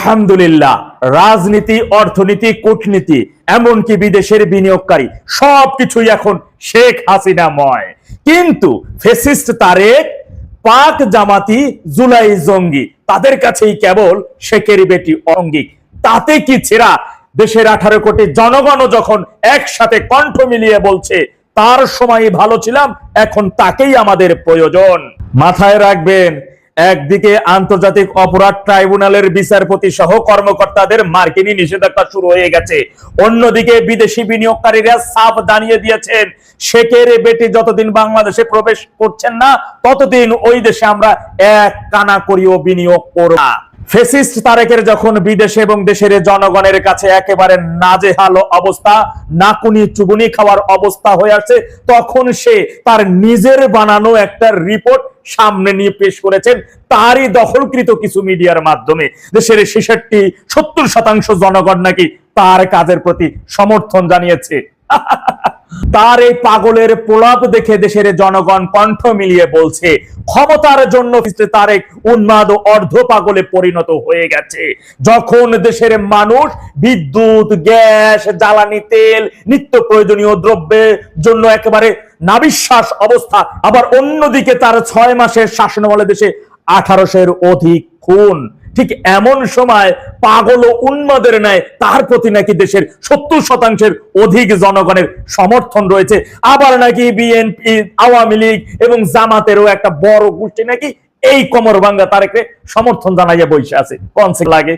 আলহামদুলিল্লাহ, রাজনীতি, অর্থনীতি, কূটনীতি, এমনকি বিদেশের বিনিয়োগকারী সবকিছুই এখন শেখ হাসিনাময়। কিন্তু ফ্যাসিস্ট তারেক, পাক জামাতি, জুলাই জঙ্গি, তাদের কাছেই কেবল শেখের বেটি অঙ্গিক। তাতে কি ছেড়া, দেশের 18 কোটি জনগণও যখন একসাথে কণ্ঠ মিলিয়ে বলছে তার সময় ভালো ছিলাম, এখন তাকেই আমাদের প্রয়োজন। মাথায় রাখবেন, একদিকে আন্তর্জাতিক অপরাধ ট্রাইব্যুনালের বিচারপতি সহ কর্মকর্তাদের মার্কিনী নিষেধাজ্ঞা শুরু হয়ে গেছে, অন্যদিকে বিদেশি বিনিয়োগকারীরা সাফ জানিয়ে দিয়েছেন শেখের বেটি যতদিন বাংলাদেশে প্রবেশ করছেন না ততদিন ওই দেশে আমরা এক কানা করিও বিনিয়োগ করব না। ফ্যাসিস্ট তারেকের যখন বিদেশে এবং দেশের জনগণের কাছে একেবারে নাজেহাল অবস্থা, নাকুনি চুবুনি খাওয়ার অবস্থা হয়ে আসছে, তখন সে তার নিজের বানানো একটা রিপোর্ট সামনে নিয়ে পেশ করেছেন তারই দখলকৃত কিছু মিডিয়ার মাধ্যমে। দেশের 70% জনগণ নাকি তার কাজের প্রতি সমর্থন জানিয়েছে। তার এই পাগলের প্রলাপ দেখে দেশের জনগণ কণ্ঠ মিলিয়ে বলছে ক্ষমতার জন্য তারেক উন্মাদ ও অর্ধ পাগলে পরিণত হয়ে গেছে। যখন দেশের মানুষ বিদ্যুৎ, গ্যাস, জ্বালানি তেল, নিত্য প্রয়োজনীয় দ্রব্যের জন্য একেবারে নাবিশ্বাস অবস্থা, আবার অন্যদিকে তার 6 মাসের শাসনামলে দেশে 1800-এর অধিক খুন, ঠিক এমন সময় পাগল ও উন্মাদের ন্যায় তার প্রতি নাকি দেশের 70%-এর অধিক জনগণের সমর্থন রয়েছে। আবার নাকি বিএনপি, আওয়ামী লীগ এবং জামাতেরও একটা বড় গোষ্ঠী নাকি এই কোমর ভাঙ্গা তারেককে সমর্থন জানাইয়া বসে আছে। কনসে লাগে।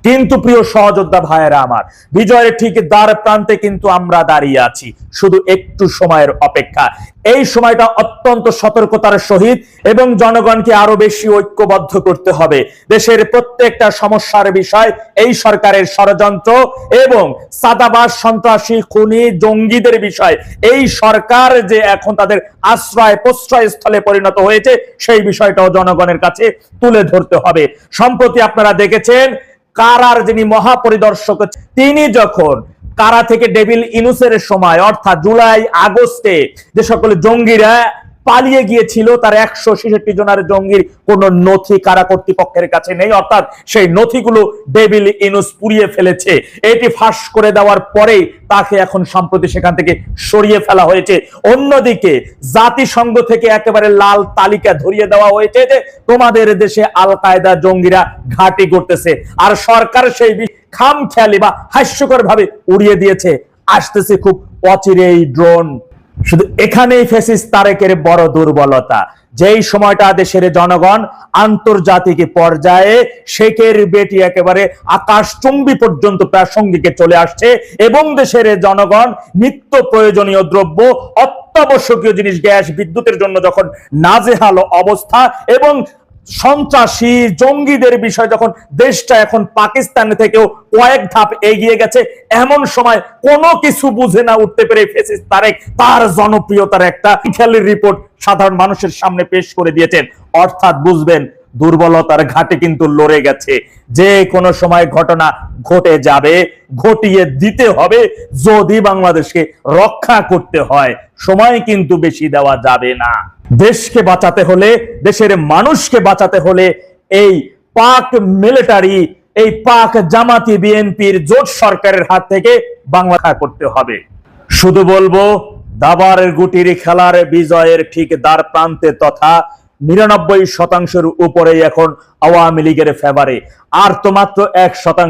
কিন্তু প্রিয় সহযোদ্ধা ভাইয়েরা আমার, বিজয়ের ঠিক দ্বার প্রান্তে কিন্তু আমরা দাঁড়িয়ে আছি, শুধু একটু সময়ের অপেক্ষা। এই সময়টা অত্যন্ত সতর্কতার সহিত এবং জনগণকে আরো বেশি ঐক্যবদ্ধ করতে হবে। দেশের প্রত্যেকটা সমস্যার বিষয়, এই সরকারের ষড়যন্ত্র এবং সাদাবাজ, সন্ত্রাসী, খুনি, জঙ্গিদের বিষয়, এই সরকার যে এখন তাদের আশ্রয় প্রশ্রয় স্থলে পরিণত হয়েছে সেই বিষয়টাও জনগণের কাছে তুলে ধরতে হবে। সম্প্রতি আপনারা দেখেছেন কারার যিনি মহাপরিদর্শক, তিনি যখন কারা থেকে ডেভিল ইনুসের সময় অর্থাৎ জুলাই আগস্টে যে সকল জঙ্গিরা পালিয়ে গিয়েছিল তার 166 জনের জঙ্গির কোন নথি কারা কর্তৃপক্ষের কাছে নেই, অর্থাৎ সেই নথিগুলো ডেভিল ইনুস পুড়িয়ে ফেলেছে। এটি ফাঁস করে দেওয়ার পরেই তাকে এখন সম্প্রতি সেখান থেকে সরিয়ে ফেলা হয়েছে। অন্যদিকে জাতিসংঘ থেকে একেবারে লাল তালিকা ধরিয়ে দেওয়া হয়েছে যে তোমাদের দেশে আল কায়দা জঙ্গিরা ঘাঁটি করতেছে, আর সরকার সেই খামখেয়ালি বা হাস্যকর ভাবে উড়িয়ে দিয়েছে। আসতেছে খুব অচিরেই ড্রোন। শুধু এখানেই ফ্যাসিস্ট তারেকের বড় দুর্বলতা, যেই সময়টা দেশের জনগণ আন্তর্জাতিক পর্যায়ে শেখের বেটি একেবারে আকাশচুম্বী পর্যন্ত প্রাসঙ্গিকে চলে আসছে এবং দেশের জনগণ নিত্য প্রয়োজনীয় দ্রব্য, অত্যাবশ্যকীয় জিনিস, গ্যাস, বিদ্যুতের জন্য যখন নাজেহাল অবস্থা এবং সন্ত্রাসী জঙ্গিদের বিষয় যখন দেশটা এখন পাকিস্তান থেকেও কয়েক ধাপ এগিয়ে গেছে, এমন সময় কোনো কিছু বুঝে না উঠতে পেরে ফ্যাসিস্ট তারেক তার জনপ্রিয়তার একটা খেয়ালের রিপোর্ট সাধারণ মানুষের সামনে পেশ করে দিয়েছেন। অর্থাৎ বুঝবেন দুর্বলতার ঘাটে কিন্তু লড়ে গেছে। যে কোনো সময় ঘটনা ঘটে যাবে, ঘটিয়ে দিতে হবে যদি বাংলাদেশকে রক্ষা করতে হয়। সময় কিন্তু বেশি দেওয়া যাবে না। দেশকে বাঁচাতে হলে, দেশের মানুষকে বাঁচাতে হলে এই পাক মিলিটারি, এই পাক জামাতি বিএনপির জোট সরকারের হাত থেকে বাংলা করতে হবে। শুধু বলবো দাবারের গুটির খেলার বিজয়ের ঠিক দ্বার প্রান্তে তথা 99% উপরে এখন আওয়ামী লীগের ফেভারে, আর তো মাত্র 1%